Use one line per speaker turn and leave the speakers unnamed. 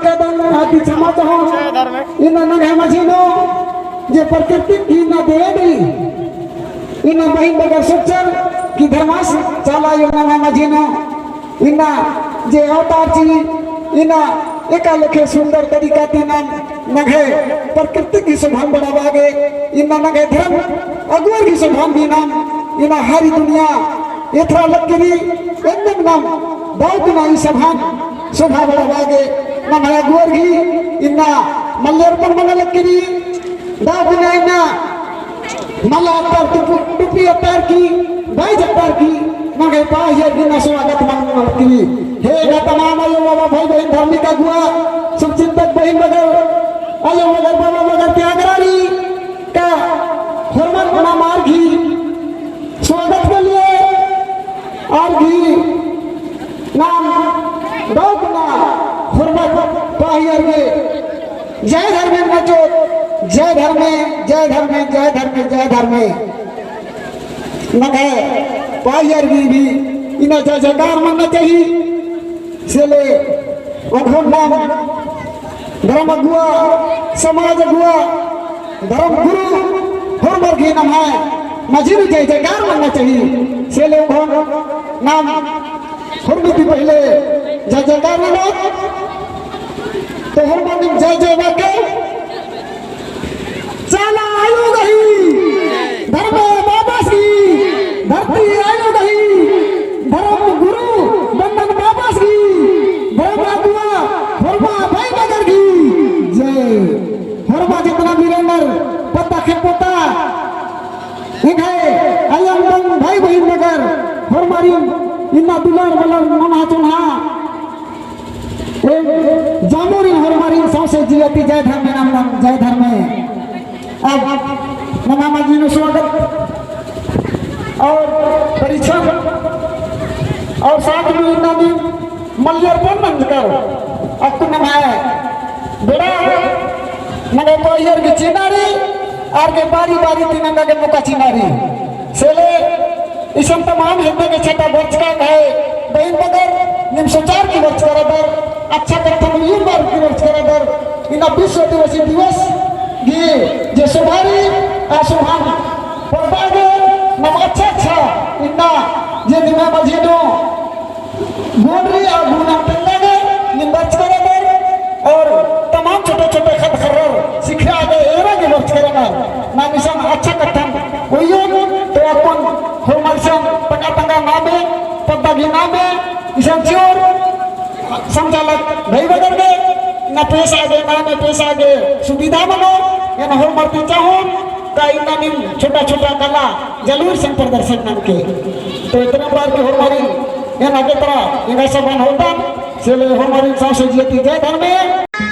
kadang hati sama tahun ina nang hamajino je प्रकृति की न देवी ina bahin bagar sukser ki dharmas chala yo nang hamajino ina je अवतार ची ina एका लेखे सुंदर तरीका तीना नगे प्रकृति की शोभा बढ़ावागे ina नगे धर्म अगुवर की शोभा भी नाम ina हरी दुनिया एथरा लक्करी एकदम नाम बहुत ना ई सभान शोभा बढ़ावागे nama guargi inna malyarpan manalakiri daabuna inna malatar tupi atar ki bai jatar ki magai pahya dina swagat manalakiri he ga tamam ayo baba bhai bahin dharmika gua subchintak bahin bagar ayo bagar baba bagar त्यागरानी का hormat bana margi स्वागत के लिए आरगी नाम दाबना जय धर्म बचो जय धर्म जय धर्म जय धर्म जय धर्म नगे पायर भी इन जय जयकार मनना चाहिए सेले वघन नाम धर्म गुआ समाज गुआ धर्म गुरु हरमर की नाम है मजीर जय जयकार मनना चाहिए सेले वघन नाम हरमती पहले जय जयकार मनो तो हर बार जय जय वाके चला आयो गई धर्म बाबा सी धरती आयो गई धर्म गुरु बंदन बाबा सी धर्म दुआ हरबा भाई बगर की जय हरबा जितना वीरेंद्र पत्ता के पोता है आयम बंग भाई बहिन बगर हरमारी इन्ना दुलार बलर मना चुना जामुरी हरमारी सबसे जीवती जय धर्म नाम जय धर्म अब नमामा जी ने स्वागत और परीक्षण और साथ में नामी मल्यार्पण मंजकर आपको नाम है बेड़ा मने तो यार की चिनारी आर के बारी बारी तिनंगा के मुका चिनारी सेले इसम तमाम हिंदू के छठा वर्ष का है बहन बगर निम सुचार की वर्ष करादर अच्छा करथन यूर बार की वर्ष करादर इन विश्व दिवसीय दिवस ये जे सुभारी आसुहान परबागे नम अच्छा इन्ना जे दिना मजीनो गोडरी और गुना तंगागे निम वर्ष करादर और तमाम छोटे छोटे खत खर्रर सिखा दे एरा की वर्ष करादर ना मिशन अच्छा करथन ओयो तो अपन हो मलसन तंगा तंगा नामे पद्दागी नामे इसन चोर संचालक भाई बदल गए न पैसा आगे ना में पैसा आगे सुविधा बनो या न हो मरती चाहो का इतना निम छोटा छोटा कला जरूर से प्रदर्शन नाम के तो इतना बार की हो मारी या ना के तरह ये सब बन होता से ले हो मारी सांस जीती जय धर्म